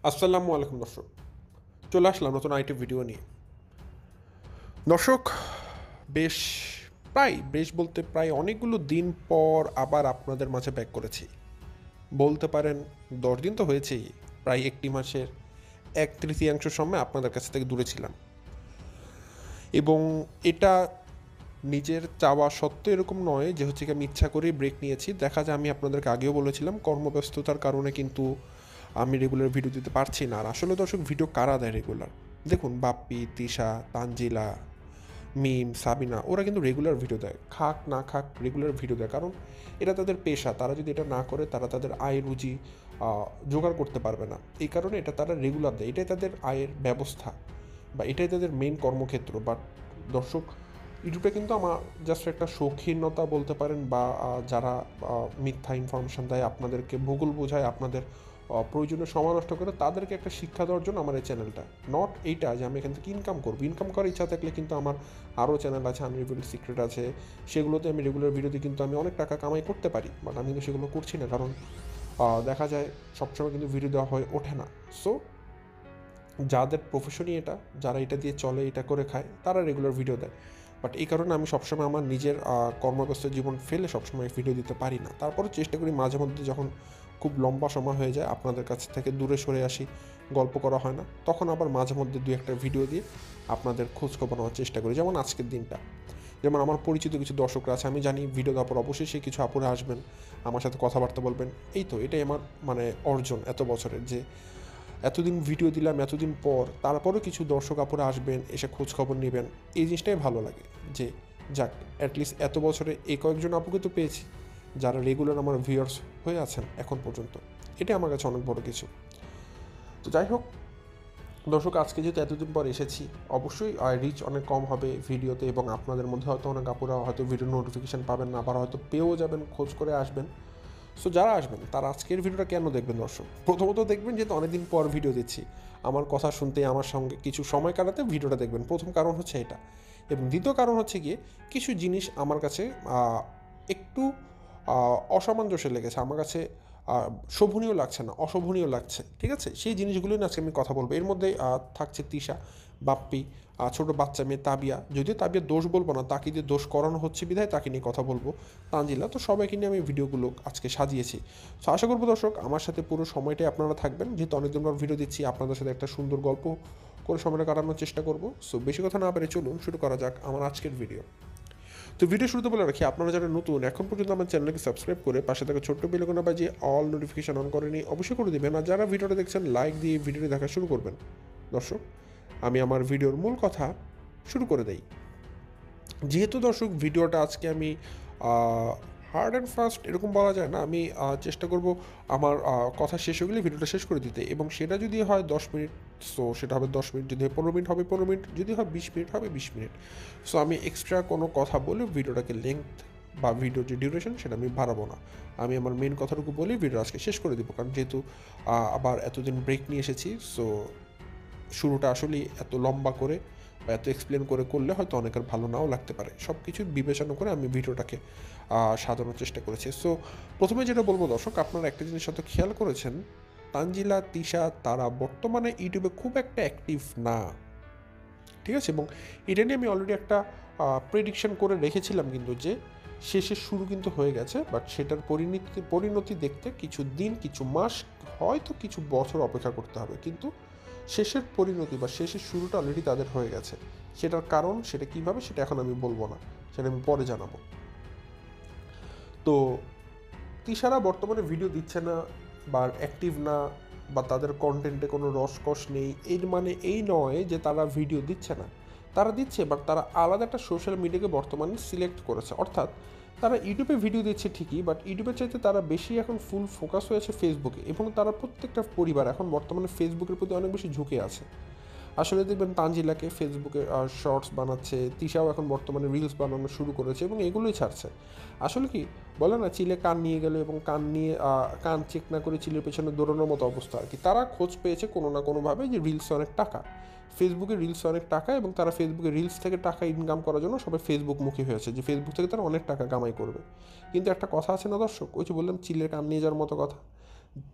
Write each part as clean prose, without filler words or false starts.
আসসালামু আলাইকুম দর্শক, চলে আসলাম নতুন আইটি ভিডিও নিয়ে। দর্শক, বেশ বেশ বলতে প্রায় অনেকগুলো দিন পর আবার আপনাদের মাঝে ব্যাক করেছি। বলতে পারেন 10 দিন তো হয়েছেই, প্রায় একটি মাসের 1/3 সময় আপনাদের কাছ থেকে দূরে ছিলাম, এবং এটা নিজের চাওয়া সত্ত্বেও এরকম নয় যে হচ্ছে কি আমি ইচ্ছা করেই ব্রেক নিয়েছি। দেখা যায় আমি আপনাদেরকে আগেও বলেছিলাম কর্মব্যস্ততার কারণে কিন্তু আমি রেগুলার ভিডিও দিতে পারছি না। আর আসলে দর্শক, ভিডিও কারা দেয় রেগুলার? দেখুন, বাপ্পি, তিশা, তানজিলা, মিম, সাবিনা, ওরা কিন্তু রেগুলার ভিডিও দেয়, খাক না খাক রেগুলার ভিডিও দেয়, কারণ এটা তাদের পেশা। তারা যদি এটা না করে তারা তাদের আয় রুজি জোগাড় করতে পারবে না। এই কারণে এটা তারা রেগুলার দেয়, এটাই তাদের আয়ের ব্যবস্থা বা এটাই তাদের মেইন কর্মক্ষেত্র। বাট দর্শক, ইউটিউবটা কিন্তু আমার জাস্ট একটা শৌখিনতা বলতে পারেন, বা যারা মিথ্যা ইনফরমেশান দেয়, আপনাদেরকে ভূগোল বোঝায়, আপনাদের প্রয়োজনীয় সময় নষ্ট করে তাদেরকে একটা শিক্ষা দেওয়ার জন্য আমার এই চ্যানেলটা। নট এইটা যে আমি এখান থেকে ইনকাম করবো। ইনকাম করার ইচ্ছা থাকলে কিন্তু আমার আরও চ্যানেল আছে, আনরিভিলড সিক্রেট আছে, সেগুলোতে আমি রেগুলার ভিডিওতে কিন্তু আমি অনেক টাকা কামাই করতে পারি। বাট আমি কিন্তু সেগুলো করছি না, কারণ দেখা যায় সবসময় কিন্তু ভিডিও দেওয়া হয়ে ওঠে না। সো যাদের প্রফেশনই এটা, যারা এটা দিয়ে চলে, এটা করে খায়, তারা রেগুলার ভিডিও দেয়। বাট এই কারণে আমি সবসময় আমার নিজের কর্মব্যস্ত জীবন ফেলে সবসময় ভিডিও দিতে পারি না। তারপরে চেষ্টা করি মাঝে মধ্যে, যখন খুব লম্বা সময় হয়ে যায়, আপনাদের কাছ থেকে দূরে সরে আসি, গল্প করা হয় না, তখন আবার মাঝে মধ্যে 2-1টা ভিডিও দিয়ে আপনাদের খোঁজখবর নেওয়ার চেষ্টা করি। যেমন আজকের দিনটা, যেমন আমার পরিচিত কিছু দর্শকরা আছে, আমি জানি ভিডিও দেওয়ার পর অবশ্যই সে কিছু আপুরে আসবেন, আমার সাথে কথাবার্তা বলবেন। এই তো এটাই আমার মানে অর্জন এত বছরের, যে এতদিন ভিডিও দিলাম, এতদিন পর তারপরও কিছু দর্শক আপুরা আসবেন, এসে খোঁজ খবর নেবেন। এই জিনিসটাই ভালো লাগে, যে যাক, অ্যাটলিস্ট এত বছরে এই কয়েকজন আপুকে তো পেয়েছি যারা রেগুলার আমার ভিউয়ার্স হয়ে আছেন এখন পর্যন্ত। এটা আমার কাছে অনেক বড় কিছু। তো যাই হোক দর্শক, আজকে যেহেতু এতদিন পর এসেছি, অবশ্যই রিচ অনেক কম হবে ভিডিওতে, এবং আপনাদের মধ্যে হয়তো অনেক আপুরা হয়তো ভিডিও নোটিফিকেশান পাবেন না, আবার হয়তো পেয়েও যাবেন, খোঁজ করে আসবেন। সো যারা আসবেন তারা আজকের ভিডিওটা কেন দেখবেন দর্শক? প্রথমত দেখবেন যেহেতু অনেকদিন পর ভিডিও দিচ্ছি, আমার কথা শুনতে, আমার সঙ্গে কিছু সময় কাটাতে ভিডিওটা দেখবেন। প্রথম কারণ হচ্ছে এটা। এবং দ্বিতীয় কারণ হচ্ছে গিয়ে, কিছু জিনিস আমার কাছে একটু অসামঞ্জস্য লেগেছে, আমার কাছে শোভনীয় লাগছে না, অশোভনীয় লাগছে। ঠিক আছে, সেই জিনিসগুলো নিয়ে আজকে আমি কথা বলবো। এর মধ্যে থাকছে তিশা, বাপ্পি, ছোটো বাচ্চা মেয়ে তাবিয়া, যদিও তাবিয়া দোষ বলবো না, তাকে দিয়ে দোষ করানো হচ্ছে বিধায় তাকে নিয়ে কথা বলবো, তানজিলা। তো সবাইকে নিয়ে আমি ভিডিওগুলো আজকে সাজিয়েছি। তো আশা করবো দর্শক আমার সাথে পুরো সময়টাই আপনারা থাকবেন, যেহেতু অনেকদিন পর ভিডিও দিচ্ছি, আপনাদের সাথে একটা সুন্দর গল্প করে সময়টা কাটানোর চেষ্টা করবো। সো বেশি কথা না পারে চলুন শুরু করা যাক আমার আজকের ভিডিও। তো ভিডিও শুরুতে বলে রাখি, আপনারা যারা নতুন, এখন পর্যন্ত আমার চ্যানেলকে সাবস্ক্রাইব করে পাশে থাকা ছোট্ট বেল আইকনটা বাজিয়ে অল নোটিফিকেশন অন করে নিয়ে অবশ্যই করে দেবেন। আর যারা ভিডিওটা দেখছেন, লাইক দিয়ে ভিডিওটি দেখা শুরু করবেন। দর্শক, আমি আমার ভিডিওর মূল কথা শুরু করে দেই। যেহেতু দর্শক ভিডিওটা আজকে আমি হার্ড অ্যান্ড ফাস্ট এরকম বলা যায় না, আমি চেষ্টা করব আমার কথা শেষ হয়ে গেলে ভিডিওটা শেষ করে দিতে, এবং সেটা যদি হয় 10 মিনিট, সো সেটা হবে 10 মিনিট, যদি হয় 15 মিনিট হবে 15 মিনিট, যদি হয় 20 মিনিট হবে 20 মিনিট। সো আমি এক্সট্রা কোনো কথা বলে ভিডিওটাকে লেংথ বা ভিডিওর যে ডিউরেশন সেটা আমি বাড়াবো না। আমি আমার মেন কথাটুকু বলেই ভিডিও আজকে শেষ করে দেবো, কারণ যেহেতু আবার এতদিন ব্রেক নিয়ে এসেছি। সো শুরুটা আসলেই এত লম্বা করে বা এত এক্সপ্লেন করে করলে হয়তো অনেকের ভালো নাও লাগতে পারে। সব কিছু বিবেচনা করে আমি ভিডিওটাকে সাজানোর চেষ্টা করেছি। সো প্রথমে যেটা বলবো দর্শক, আপনারা একটা জিনিস হয়তো খেয়াল করেছেন, তানজিলা, তিশা, তারা বর্তমানে ইউটিউবে খুব একটা অ্যাক্টিভ না। ঠিক আছে, এবং এটা নিয়ে আমি অলরেডি একটা প্রেডিকশন করে রেখেছিলাম কিন্তু, যে শেষের শুরু কিন্তু হয়ে গেছে, বাট সেটার পরিণতি দেখতে কিছু দিন, কিছু মাস, হয়তো কিছু বছর অপেক্ষা করতে হবে, কিন্তু শেষের পরিণতি বা শেষের শুরুটা অলরেডি তাদের হয়ে গেছে। সেটার কারণ, সেটা কীভাবে, সেটা এখন আমি বলবো না, সেটা আমি পরে জানাবো। তো তিশারা বর্তমানে ভিডিও দিচ্ছে না বা অ্যাক্টিভ না, বা তাদের কন্টেন্টে কোনো রসকস নেই, এর মানে এই নয় যে তারা ভিডিও দিচ্ছে না। তারা দিচ্ছে, বাট তারা আলাদা একটা সোশ্যাল মিডিয়াকে বর্তমানে সিলেক্ট করেছে। অর্থাৎ তারা ইউটিউবে ভিডিও দিচ্ছে ঠিকই, বাট ইউটিউবের চাইতে তারা বেশি এখন ফুল ফোকাস হয়েছে ফেসবুকে, এবং তারা প্রত্যেকটা পরিবার এখন বর্তমানে ফেসবুকের প্রতি অনেক বেশি ঝুঁকে আছে। আসলে দেখবেন তানজিলাকে ফেসবুকে শর্টস বানাচ্ছে, তিশাও এখন বর্তমানে রিলস বানানো শুরু করেছে, এবং এগুলোই ছাড়ছে। আসলে কি বলে না, চিলে কান নিয়ে গেল, এবং কান নিয়ে কান চেক না করে চিলের পেছনে দৌড়ানোর মতো অবস্থা আর কি। তারা খোঁজ পেয়েছে কোনো না কোনোভাবে যে রিলসে অনেক টাকা, ফেসবুকে রিলসে অনেক টাকা, এবং তারা ফেসবুকে রিলস থেকে টাকা ইনকাম করার জন্য সবাই ফেসবুকমুখী হয়েছে, যে ফেসবুক থেকে তারা অনেক টাকা কামাই করবে। কিন্তু একটা কথা আছে না দর্শক, ওই যে বললাম চিলের কান নিয়ে যাওয়ার মতো কথা,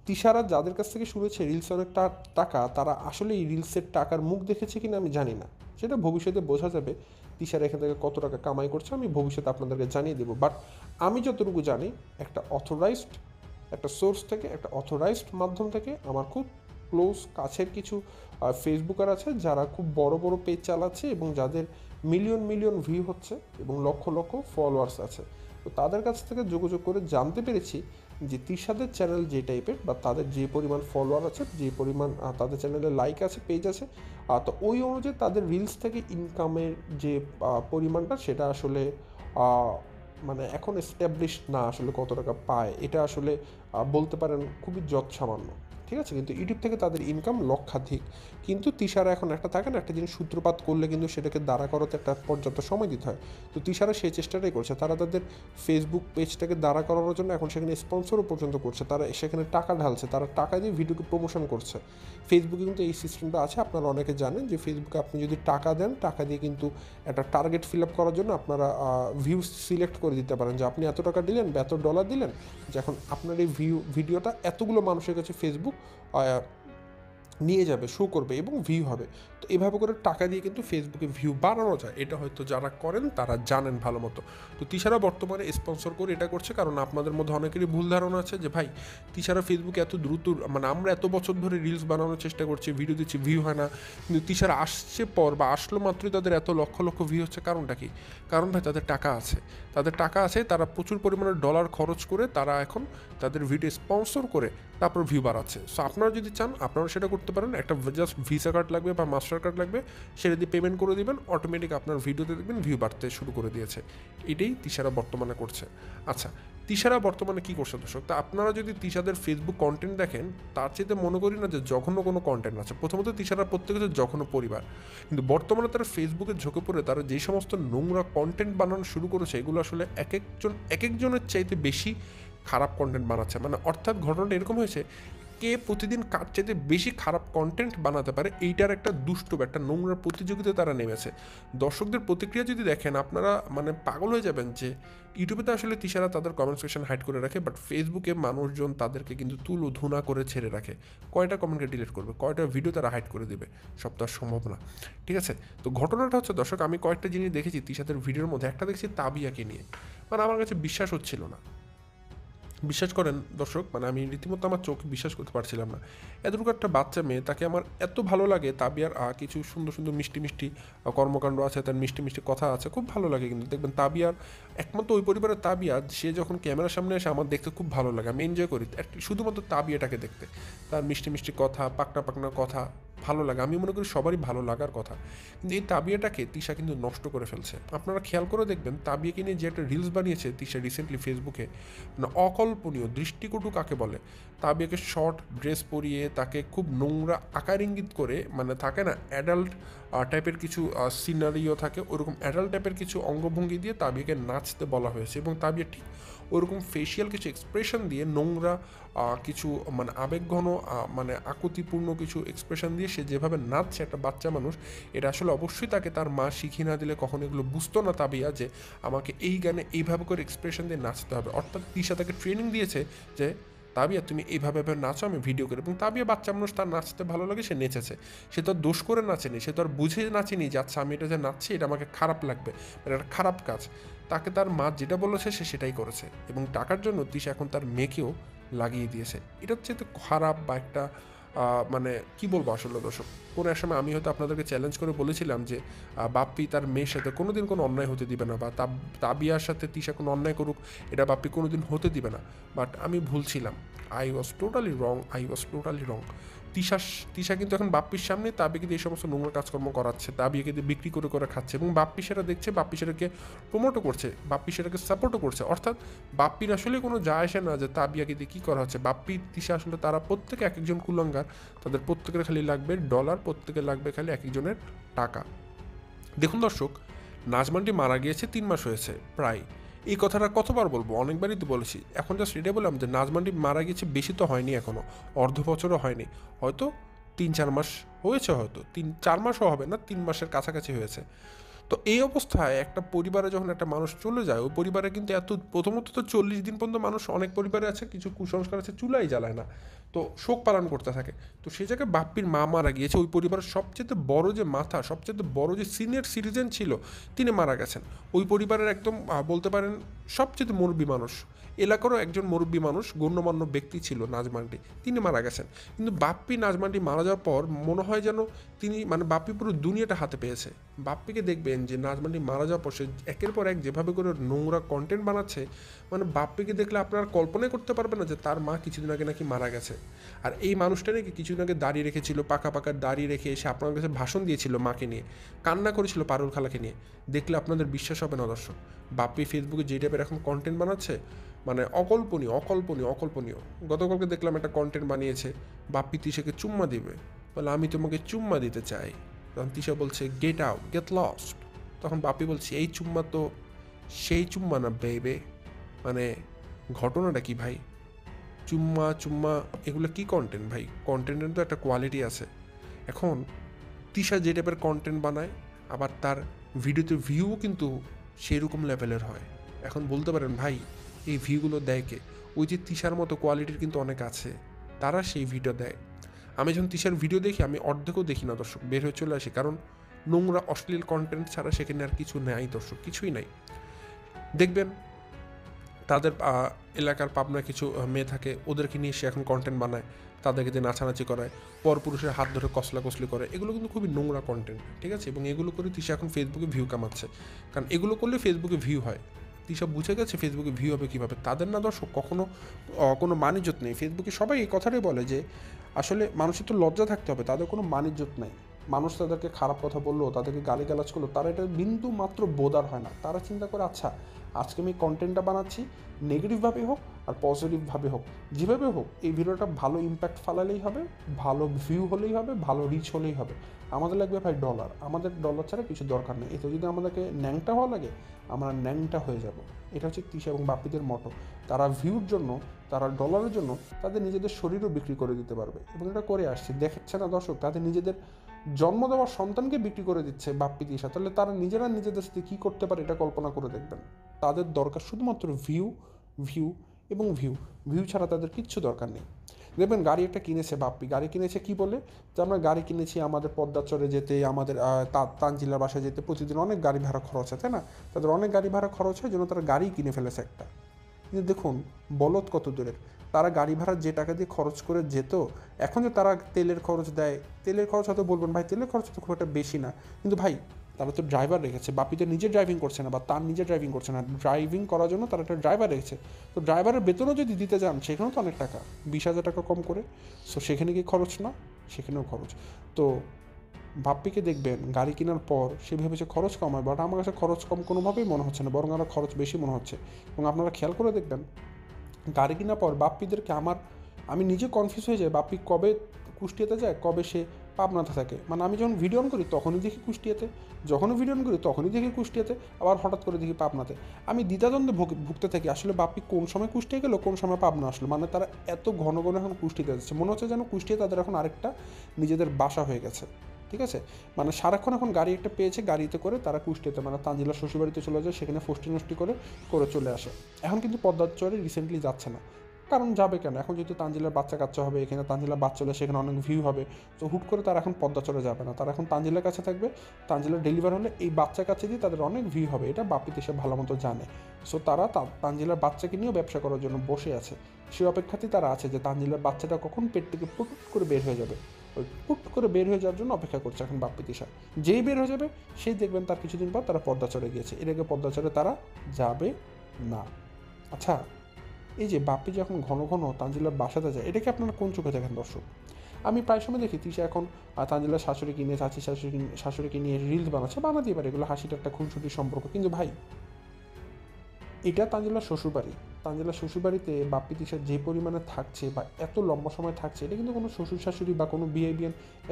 তিশারা যাদের কাছ থেকে শুনেছে রিলসে অনেক টাকা, তারা আসলে এই রিলসের টাকার মুখ দেখেছে কিনা আমি জানি না, সেটা ভবিষ্যতে বোঝা যাবে। তিশারা এখান থেকে কত টাকা কামাই করছে আমি ভবিষ্যতে আপনাদেরকে জানিয়ে দেবো। বাট আমি যতটুকু জানি, একটা অথরাইজড একটা সোর্স থেকে, একটা অথরাইজড মাধ্যম থেকে, আমার খুব ক্লোজ কাছের কিছু ফেসবুকার আছে যারা খুব বড় বড় পেজ চালাচ্ছে এবং যাদের মিলিয়ন মিলিয়ন ভিউ হচ্ছে এবং লক্ষ লক্ষ ফলোয়ার্স আছে। তো তাদের কাছ থেকে যোগাযোগ করে জানতে পেরেছি যে তিশাদের চ্যানেল যে টাইপের, বা তাদের যে পরিমাণ ফলোয়ার আছে, যে পরিমাণ তাদের চ্যানেলে লাইক আছে, পেজ আছে, তো ওই অনুযায়ী তাদের রিলস থেকে ইনকামের যে পরিমাণটা, সেটা আসলে মানে এখন এস্টাবলিশড না আসলে কত টাকা পায়, এটা আসলে বলতে পারেন খুবই যৎসামান্য। ঠিক আছে, কিন্তু ইউটিউব থেকে তাদের ইনকাম লক্ষাধিক। কিন্তু তিশারা এখন একটা থাকে না, একটা জিনিস সূত্রপাত করলে কিন্তু সেটাকে দাঁড়া করাতে একটা পর্যাপ্ত সময় দিতে হয়। তো তিশারা সেই চেষ্টাটাই করছে। তারা তাদের ফেসবুক পেজটাকে দাঁড়া করানোর জন্য এখন সেখানে স্পন্সরও পর্যন্ত করছে, তারা সেখানে টাকা ঢালছে, তারা টাকা দিয়ে ভিডিওকে প্রমোশন করছে। ফেসবুকে কিন্তু এই সিস্টেমটা আছে, আপনারা অনেকে জানেন যে ফেসবুকে আপনি যদি টাকা দেন, টাকা দিয়ে কিন্তু একটা টার্গেট ফিল আপ করার জন্য আপনারা ভিউজ সিলেক্ট করে দিতে পারেন যে আপনি এত টাকা দিলেন বা এত ডলার দিলেন, যে এখন আপনার এই ভিডিওটা এতগুলো মানুষের কাছে ফেসবুক নিয়ে যাবে, শো করবে এবং ভিউ হবে। তো এভাবে করে টাকা দিয়ে কিন্তু ফেসবুকে ভিউ বাড়ানো যায়, এটা হয়তো যারা করেন তারা জানেন ভালো মতো। তো তিশারা বর্তমানে স্পন্সর করে এটা করছে, কারণ আপনাদের মধ্যে অনেকেরই ভুল ধারণা আছে যে ভাই তিশারা ফেসবুকে এত দ্রুত, মানে আমরা এত বছর ধরে রিলস বানানোর চেষ্টা করছি, ভিডিও দিচ্ছি, ভিউ হয় না, কিন্তু তিশারা আসছে পর বা আসলো মাত্রই তাদের এত লক্ষ লক্ষ ভিউ হচ্ছে। কারণটা কি? কারণ ভাই তাদের টাকা আছে, তাদের টাকা আছে, তারা প্রচুর পরিমাণে ডলার খরচ করে তারা এখন তাদের ভিডিও স্পন্সর করে তারপর ভিউ বাড়াচ্ছে। সো আপনারা যদি চান আপনারা সেটা করতে পারেন। একটা জাস্ট ভিসা কার্ড লাগবে বা মাস্টার কার্ড লাগবে, সেটা দিয়ে পেমেন্ট করে দিবেন, অটোমেটিক আপনার ভিডিওতে দেখবেন ভিউ বাড়তে শুরু করে দিয়েছে। এটাই তিশারা বর্তমানে করছে। আচ্ছা, তিশারা বর্তমানে কী করছে দর্শক? তা আপনারা যদি তিশাদের ফেসবুক কন্টেন্ট দেখেন, তার চেয়ে মনে করি না যে জঘন্য কোনো কন্টেন্ট আছে। প্রথমত তিশারা প্রত্যেকে হচ্ছে জঘন্য পরিবার, কিন্তু বর্তমানে তারা ফেসবুকে ঝুঁকে পড়ে তারা যে সমস্ত নোংরা কন্টেন্ট বানানো শুরু করেছে, এগুলো আসলে এক একজনের চাইতে বেশি খারাপ কন্টেন্ট বানাচ্ছে। মানে অর্থাৎ ঘটনাটা এরকম হয়েছে, কে প্রতিদিন কার চাইতে বেশি খারাপ কন্টেন্ট বানাতে পারে, এইটার একটা দুষ্ট একটা নোংরা প্রতিযোগিতায় তারা নেমেছে। দর্শকদের প্রতিক্রিয়া যদি দেখেন আপনারা মানে পাগল হয়ে যাবেন যে ইউটিউবে তো আসলে তিশারা তাদের কমেন্ট সেকশন হাইড করে রাখে, বাট ফেসবুকে মানুষজন তাদেরকে কিন্তু তুলো ধুনা করে ছেড়ে রাখে। কয়টা কমেন্টকে ডিলিট করবে, কয়টা ভিডিও তারা হাইড করে দেবে, সব তো আর সম্ভব না। ঠিক আছে, তো ঘটনাটা হচ্ছে দর্শক, আমি কয়েকটা জিনিস দেখেছি তিশাদের ভিডিওর মধ্যে। একটা দেখছি তাবিয়াকে নিয়ে, মানে আমার কাছে বিশ্বাস হচ্ছিল না। বিশ্বাস করেন দর্শক, মানে আমি রীতিমতো আমার চোখ বিশ্বাস করতে পারছিলাম না। এতটুকু একটা বাচ্চা মেয়ে, তাকে আমার এত ভালো লাগে। তাবিয়ার কিছু সুন্দর সুন্দর মিষ্টি মিষ্টি কর্মকাণ্ড আছে, তার মিষ্টি মিষ্টি কথা আছে, খুব ভালো লাগে। কিন্তু দেখবেন তাবিয়ার একমাত্র ওই পরিবারের তাবিয়া, সে যখন ক্যামেরার সামনে এসে আমার দেখতে খুব ভালো লাগে, আমি এনজয় করি শুধুমাত্র তাবিয়াটাকে দেখতে। তার মিষ্টি মিষ্টি কথা, পাকনা পাকনা কথা ভালো লাগে, আমি মনে করি সবারই ভালো লাগার কথা। কিন্তু এই তাবিয়াটাকে তিশা কিন্তু নষ্ট করে ফেলছে। আপনারা খেয়াল করে দেখবেন তাবিয়াকে নিয়ে যে একটা রিলস বানিয়েছে তিশা রিসেন্টলি ফেসবুকে, মানে অকল্পনীয়, দৃষ্টিকটু কাকে বলে। তাবিয়াকে শর্ট ড্রেস পরিয়ে তাকে খুব নোংরা আকার ইঙ্গিত করে, মানে থাকে না অ্যাডাল্ট টাইপের কিছু সিনারিও থাকে, ওরকম অ্যাডাল্ট টাইপের কিছু অঙ্গভঙ্গি দিয়ে তাবিয়াকে নাচতে বলা হয়েছে, এবং তাবিয়া ঠিক ওরকম ফেসিয়াল কিছু এক্সপ্রেশন দিয়ে নোংরা কিছু মানে আবেগঘন মানে আকুতিপূর্ণ কিছু এক্সপ্রেশন দিয়ে সে যেভাবে নাচছে একটা বাচ্চা মানুষ, এটা আসলে অবশ্যই তাকে তার মা শিখিয়ে না দিলে কখনো এগুলো বুঝতো না তাবিয়া যে আমাকে এই গানে এইভাবে করে এক্সপ্রেশন দিয়ে নাচতে হবে। অর্থাৎ তিশা তাকে ট্রেনিং দিয়েছে যে তাবিয়া তুমি এইভাবে নাচো, আমি ভিডিও করি। এবং তাবিয়া বাচ্চা মানুষ, তার নাচতে ভালো লাগে, সে নেচেছে। সে তো আর দোষ করে নাচেনি, সে তো আর বুঝে নাচেনি যে আচ্ছা আমি এটা যে নাচছি এটা আমাকে খারাপ লাগবে, এটা একটা খারাপ কাজ। তাকে তার মা যেটা বলেছে সে সেটাই করেছে, এবং টাকার জন্য তিশা এখন তার মেয়েকেও লাগিয়ে দিয়েছে। এটা হচ্ছে তো খারাপ বা একটা মানে কি বলবো আসলে দর্শক, কোনো এক সময় আমি হয়তো আপনাদেরকে চ্যালেঞ্জ করে বলেছিলাম যে বাপ্পি তার মেয়ের সাথে কোনোদিন কোনো অন্যায় হতে দিবে না, বা তাবিয়ার সাথে তিশা কোনো অন্যায় করুক এটা বাপ্পি কোনোদিন হতে দিবে না। বাট আমি ভুলছিলাম, I was totally wrong. Tisha কিন্তু এখন বাপ্পির সামনে তাবিকে দিয়ে এই সমস্ত নোংরা কাজকর্ম করাচ্ছে, তাবিকে দিয়ে বিক্রি করে করে খাচ্ছে, এবং বাপ্পি সেটা দেখছে, বাপ্পি সেটাকে প্রমোটও করছে, বাপ্পি সেটাকে সাপোর্টও করছে। অর্থাৎ বাপ্পির আসলে কোনো যায় আসে না যে তাবিয়াকে দিয়ে কী করা হচ্ছে। বাপ্পি তিশা আসলে তারা প্রত্যেকে এক একজন কুলাঙ্গার, তাদের প্রত্যেকের খালি লাগবে ডলার, প্রত্যেকের লাগবে খালি এক একজনের টাকা। দেখুন দর্শক, নাজমানটি মারা গিয়েছে 3 মাস হয়েছে প্রায়। এই কথাটা কতবার বলবো, অনেকবারই তো বলেছি। এখন জাস্ট এটাই বললাম যে নাজমানটি মারা গিয়েছে, বেশি তো হয়নি, এখনও অর্ধ বছরও হয়নি, হয়তো 3-4 মাস হয়েছে, হয়তো 3-4 মাসও হবে না, 3 মাসের কাছাকাছি হয়েছে। তো এই অবস্থায় একটা পরিবারে যখন একটা মানুষ চলে যায়, ওই পরিবারে কিন্তু প্রথমত তো 40 দিন পর্যন্ত মানুষ, অনেক পরিবারে আছে কিছু কুসংস্কার আছে, চুলাই জ্বালায় না। তো শোক পালন করতে থাকে। তো সেই জায়গায় বাপ্পির মা মারা গিয়েছে, ওই পরিবারের সবচেয়ে বড় যে মাথা, সবচেয়ে বড় যে সিনিয়র সিটিজেন ছিল, তিনি মারা গেছেন। ওই পরিবারের একদম বলতে পারেন সবচেয়ে মুরব্বী মানুষ, এলাকারও একজন মুরব্বী মানুষ, গণ্যমান্য ব্যক্তি ছিল নাজমান্ডি, তিনি মারা গেছেন। কিন্তু বাপ্পি নাজমান্ডি মারা যাওয়ার পর মনে হয় যেন তিনি মানে বাপ্পি পুরো দুনিয়াটা হাতে পেয়েছে। বাপ্পিকে দেখবেন যে নাজমান্ডি মারা যাওয়ার পর সে একের পর এক যেভাবে করে নোংরা কন্টেন্ট বানাচ্ছে, মানে বাপ্পিকে দেখলে আপনারা কল্পনাই করতে পারবেন না যে তার মা কিছুদিন আগে নাকি মারা গেছে। আর এই মানুষটা নাকি কিছুদিন আগে দাড়ি রেখেছিল, পাকা পাকা দাড়ি রেখে এসে আপনার কাছে ভাষণ দিয়েছিল মাকে নিয়ে, কান্না করেছিল পারুল খালাকে নিয়ে। দেখলে আপনাদের বিশ্বাস হবে না দর্শক, বাপ্পি ফেসবুকে যে টাইপের এখন কন্টেন্ট বানাচ্ছে, মানে অকল্পনীয় অকল্পনীয় অকল্পনীয়। গতকালকে দেখলাম একটা কন্টেন্ট বানিয়েছে, বাপ্পি তিশাকে চুম্মা দিবে, বলে আমি তোমাকে চুম্মা দিতে চাই। তখন তিশা বলছে গেট আউট, গেট লস্ট। তখন বাপ্পি বলছে এই চুম্মা তো সেই চুম্মা না বেবে, মানে ঘটনাটা কি ভাই? চুম্মা চুম্মা এগুলো কি কন্টেন্ট ভাই? কন্টেন্টের তো একটা কোয়ালিটি আছে। এখন তিশা যে টাইপের কন্টেন্ট বানায়, আবার তার ভিডিওতে ভিউও কিন্তু সেরকম লেভেলের হয়। এখন বলতে পারেন ভাই এই ভিউগুলো দেয় কে? ওই যে তিশার মতো কোয়ালিটির কিন্তু অনেক আছে, তারা সেই ভিডিও দেয়। আমি যখন তিশার ভিডিও দেখি আমি অর্ধেকও দেখি না দর্শক, বের হয়ে চলে আসি, কারণ নোংরা অশ্লীল কন্টেন্ট ছাড়া সেখানে আর কিছু নেই দর্শক, কিছুই নাই। দেখবেন তাদের এলাকার পাবনা কিছু মেয়ে থাকে, ওদেরকে নিয়ে সে এখন কন্টেন্ট বানায়, তাদেরকে দিয়ে নাচানাচি করায়, পরপুরুষের হাত ধরে কসলাকসলি করে, এগুলো কিন্তু খুবই নোংরা কন্টেন্ট, ঠিক আছে? এবং এগুলো করে তিশা এখন ফেসবুকে ভিউ কামাচ্ছে, কারণ এগুলো করলে ফেসবুকে ভিউ হয়। তিশা বুঝে গেছে ফেসবুকে ভিউ হবে কীভাবে। তাদের না দর্শক কখনো কোনো মানিজ্যত নেই ফেসবুকে। সবাই এই কথাটাই বলে যে আসলে মানুষের তো লজ্জা থাকতে হবে, তাদের কোনো মানিজ্যত নাই। মানুষ তাদেরকে খারাপ কথা বললো, তাদেরকে গালিগালাজ করলো, তারা এটা বিন্দু মাত্র বোধার হয় না। তারা চিন্তা করে আচ্ছা আজকে আমি কন্টেন্টটা বানাচ্ছি, নেগেটিভভাবে হোক আর পজিটিভভাবে হোক, যেভাবে হোক এই ভিডিওটা ভালো ইম্প্যাক্ট ফালালেই হবে, ভালো ভিউ হলেই হবে, ভালো রিচ হলেই হবে। আমাদের লাগবে ভাই ডলার, আমাদের ডলার ছাড়া কিছু দরকার নেই। এতে যদি আমাদেরকে ন্যাংটা হওয়া লাগে আমরা ন্যাংটা হয়ে যাব। এটা হচ্ছে তিশা এবং বাপ্পিদের মতো। তারা ভিউর জন্য, তারা ডলারের জন্য তাদের নিজেদের শরীরও বিক্রি করে দিতে পারবে, এবং এটা করে আসছে। দেখছে না দর্শক, তাদের নিজেদের জন্ম দেওয়া সন্তানকে বিক্রি করে দিচ্ছে বাপ্পি তিশা। তাহলে তারা নিজেরা নিজেদের সাথে কী করতে পারে এটা কল্পনা করে দেখবেন। তাদের দরকার শুধুমাত্র ভিউ, ভিউ এবং ভিউ। ভিউ ছাড়া তাদের কিচ্ছু দরকার নেই। দেখবেন গাড়ি একটা কিনেছে বাপ্পি, গাড়ি কিনেছে কি বলে যে আমরা গাড়ি কিনেছি আমাদের পদ্মাচরে যেতে, আমাদের তানজিলার বাসায় যেতে প্রতিদিন অনেক গাড়ি ভাড়া খরচ হয়, তাই না? তাদের অনেক গাড়ি ভাড়া খরচ হয় জন্য তারা গাড়ি কিনে ফেলেছে একটা। কিন্তু দেখুন বলদ কত দূরের, তারা গাড়ি ভাড়া যে টাকা দিয়ে খরচ করে যেত, এখন যে তারা তেলের খরচ দেয়, তেলের খরচ হয়তো বলবেন ভাই তেলের খরচ তো খুব একটা বেশি না, কিন্তু ভাই তারা তো ড্রাইভার রেখেছে। বাপি তো নিজে ড্রাইভিং করছে না, বা তার নিজে ড্রাইভিং করছে না, ড্রাইভিং করার জন্য তারা একটা ড্রাইভার রেখেছে। তো ড্রাইভারের বেতনও যদি দিতে যান সেখানেও তো অনেক টাকা, 20,000 টাকা কম করে। সো সেখানে কি খরচ না? সেখানেও খরচ। তো বাপ্পিকে দেখবেন গাড়ি কেনার পর সে ভেবেছে খরচ কম হয়, বাট আমার কাছে খরচ কম কোনোভাবেই মনে হচ্ছে না, বরং আরও খরচ বেশি মনে হচ্ছে। এবং আপনারা খেয়াল করে দেখবেন গাড়ি কেনার পর বাপ্পিদেরকে আমি নিজে কনফিউজ হয়ে যাই, বাপ্পি কবে কুষ্টিয়াতে যায়, কবে সে পাবনাতে থাকে। মানে আমি যখন ভিডিও অন করি তখনই দেখি কুষ্টিয়াতে, যখনই ভিডিও অন করি তখনই দেখি কুষ্টিয়াতে, আবার হঠাৎ করে দেখি পাবনাতে। আমি দ্বিধাদ্বন্দ্বে ভুগতে থাকি আসলে বাপ্পি কোন সময় কুষ্টিয়া গেলো, কোন সময় পাবনা আসলো। মানে তারা এত ঘন ঘন এখন কুষ্টিয়াতে যাচ্ছে, মনে হচ্ছে যেন কুষ্টিয়া তাদের এখন আরেকটা নিজেদের বাসা হয়ে গেছে, ঠিক আছে? মানে সারাক্ষণ এখন গাড়ি একটা পেয়েছে, গাড়িতে করে তারা কুষ্টিয়াতে মানে তানজিলার শ্বশুরবাড়িতে চলে যায়, সেখানে ফষ্টি নষ্টি করে চলে আসে। এখন কিন্তু পদ্মার চরে রিসেন্টলি যাচ্ছে না, কারণ যাবে কেন? এখন যেহেতু তানজিলার বাচ্চা কাচ্চা হবে, এখানে তানজিলার বাচ্চা হলে সেখানে অনেক ভিউ হবে, তো হুট করে তারা এখন পদ্মা চলে যাবে না, তারা এখন তানজিলার কাছে থাকবে। তানজিলার ডেলিভার হলে এই বাচ্চা কাচ্চা দিয়ে তাদের অনেক ভিউ হবে, এটা বাপ্পি দেশে ভালো মতো জানে। সো তারা তানজিলার বাচ্চাকে নিয়েও ব্যবসা করার জন্য বসে আছে, সেই অপেক্ষাতেই তারা আছে যে তানজিলার বাচ্চাটা কখন পেট থেকে পুট করে বের হয়ে যাবে। ওই পুট করে বের হয়ে যাওয়ার জন্য অপেক্ষা করছে এখন বাপ্পি তিশা। যেই বের হয়ে যাবে সেই দেখবেন তার কিছুদিন পর তারা পদ্মা চড়ে গিয়েছে, এর আগে পদ্মা চড়ে তারা যাবে না। আচ্ছা, এই যে বাপ্পি যখন ঘন ঘন তানজিলার বাসাতে যায়, এটাকে আপনারা কোন চোখে দেখেন দর্শক? আমি প্রায় সময় দেখি তিশা এখন তানজিলার শাশুড়িকে নিয়ে, চাচি শাশুড়িকে নিয়ে রিলস বানাতেই পারে, এগুলো হাসিটা একটা খুনসুটির সম্পর্ক। কিন্তু ভাই এটা তানজিলার শ্বশুরবাড়ি, তানজিলার শ্বশুরবাড়িতে বাপ্পি তিশা যে পরিমাণে থাকছে বা এত লম্বা সময় থাকছে, এটা কিন্তু কোনো শ্বশুর শাশুড়ি বা কোনো বিয়ে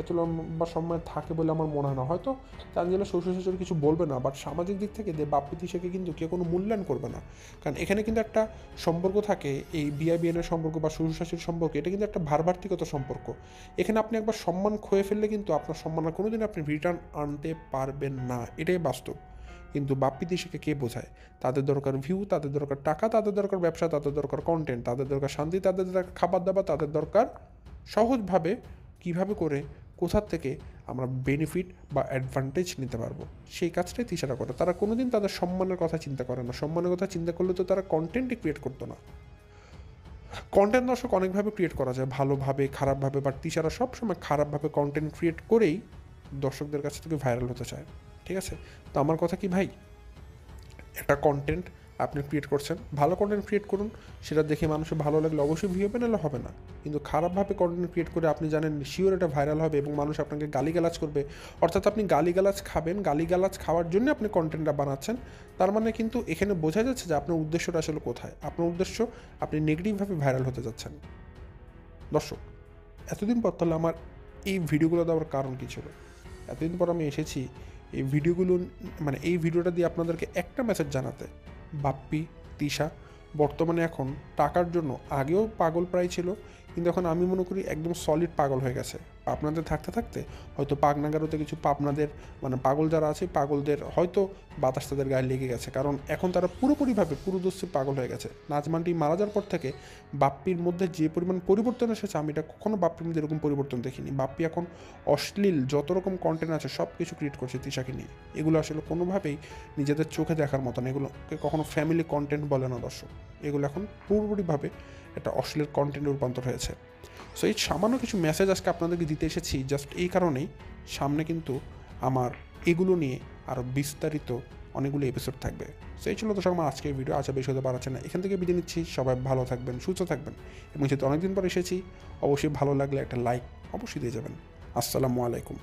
এত লম্বা সময় থাকে বলে আমার মনে হয় না। হয়তো তানজিলার শ্বশুর শাশুড়ি কিছু বলবে না, বাট সামাজিক দিক থেকে বাপ্পি তিশাকে কিন্তু কেউ কোনো মূল্যায়ন করবে না। কারণ এখানে কিন্তু একটা সম্পর্ক থাকে, এই বিয়ের সম্পর্ক বা শ্বশুর শাশুড়ির সম্পর্ক, এটা কিন্তু একটা ভারভার্তিগত সম্পর্ক। এখানে আপনি একবার সম্মান খোয়ে ফেললে কিন্তু আপনার সম্মান আর কোনোদিন আপনি রিটার্ন আনতে পারবেন না, এটাই বাস্তব। কিন্তু বাপ্পি তিশাকে কে বোঝায়? তাদের দরকার ভিউ, তাদের দরকার টাকা, তাদের দরকার ব্যবসা, তাদের দরকার কন্টেন্ট, তাদের দরকার শান্তি, তাদের দরকার খাবার দাবার, তাদের দরকার সহজভাবে কীভাবে করে কোথার থেকে আমরা বেনিফিট বা অ্যাডভান্টেজ নিতে পারবো, সেই কাজটাই তিশারা করে। তারা কোনোদিন তাদের সম্মানের কথা চিন্তা করে না। সম্মানের কথা চিন্তা করলে তো তারা কন্টেন্টই ক্রিয়েট করতো না। কন্টেন্ট দর্শক অনেকভাবে ক্রিয়েট করা যায়, ভালোভাবে, খারাপভাবে, বাট তিশারা সবসময় খারাপভাবে কন্টেন্ট ক্রিয়েট করেই দর্শকদের কাছ থেকে ভাইরাল হতে চায়। ঠিক আছে? তো আমার কথা কি ভাই, একটা কন্টেন্ট আপনি ক্রিয়েট করছেন, ভালো কন্টেন্ট ক্রিয়েট করুন, সেটা দেখে মানুষের ভালো লাগলে অবশ্যই ভিউ হবে, নাহলে হবে না। কিন্তু খারাপভাবে কন্টেন্ট ক্রিয়েট করে আপনি জানেন শিওর এটা ভাইরাল হবে এবং মানুষ আপনাকে গালিগালাজ করবে, অর্থাৎ আপনি গালিগালাজ খাবেন, গালিগালাজ খাওয়ার জন্য আপনি কন্টেন্টটা বানাচ্ছেন, তার মানে কিন্তু এখানে বোঝা যাচ্ছে যে আপনার উদ্দেশ্যটা আসলে কোথায়। আপনার উদ্দেশ্য আপনি নেগেটিভভাবে ভাইরাল হতে যাচ্ছেন। দর্শক, এতদিন পর তাহলে আমার এই ভিডিওগুলো দেওয়ার কারণ কী ছিল? এতদিন পর আমি এসেছি এই ভিডিওগুলো, মানে এই ভিডিওটা দিয়ে আপনাদেরকে একটা মেসেজ জানাতে, বাপ্পি তিশা বর্তমানে এখন টাকার জন্য আগেও পাগল প্রায় ছিল, কিন্তু এখন আমি মনে করি একদম সলিড পাগল হয়ে গেছে। পাবনাতে থাকতে থাকতে হয়তো পাগনাগারোতে কিছু পাবনাদের মানে পাগল যারা আছে পাগলদের হয়তো বাতাস তাদের গায়ে লেগে গেছে, কারণ এখন তারা পুরোপুরিভাবে পুরোদস্যু পাগল হয়ে গেছে। নাজমানটি মারা যাওয়ার পর থেকে বাপ্পির মধ্যে যে পরিমাণ পরিবর্তন এসেছে, আমি এটা কখনো বাপ্পির মধ্যে এরকম পরিবর্তন দেখিনি। বাপ্পি এখন অশ্লীল যত রকম কন্টেন্ট আছে সব কিছু ক্রিয়েট করছে তিশাকে নিয়ে। এগুলো আসলে কোনোভাবেই নিজেদের চোখে দেখার মতন, এগুলোকে কখনো ফ্যামিলি কন্টেন্ট বলে না দর্শক। এগুলো এখন পুরোপুরিভাবে একটা অশ্লীল কন্টেন্টে রূপান্তর হয়েছে। সো এই সামান্য কিছু মেসেজ আজকে আপনাদেরকে দিতে এসেছি জাস্ট এই কারণেই, সামনে কিন্তু আমার এগুলো নিয়ে আরও বিস্তারিত অনেকগুলো এপিসোড থাকবে। সো এই ছিল দর্শক আমার আজকের ভিডিও। আচ্ছা, বেশি হতে পারছে না, এখান থেকে বিদায় নিচ্ছি। সবাই ভালো থাকবেন, সুস্থ থাকবেন, এবং যেহেতু অনেকদিন পর এসেছি, অবশ্যই ভালো লাগলে একটা লাইক অবশ্যই দিয়ে যাবেন। আসসালামু আলাইকুম।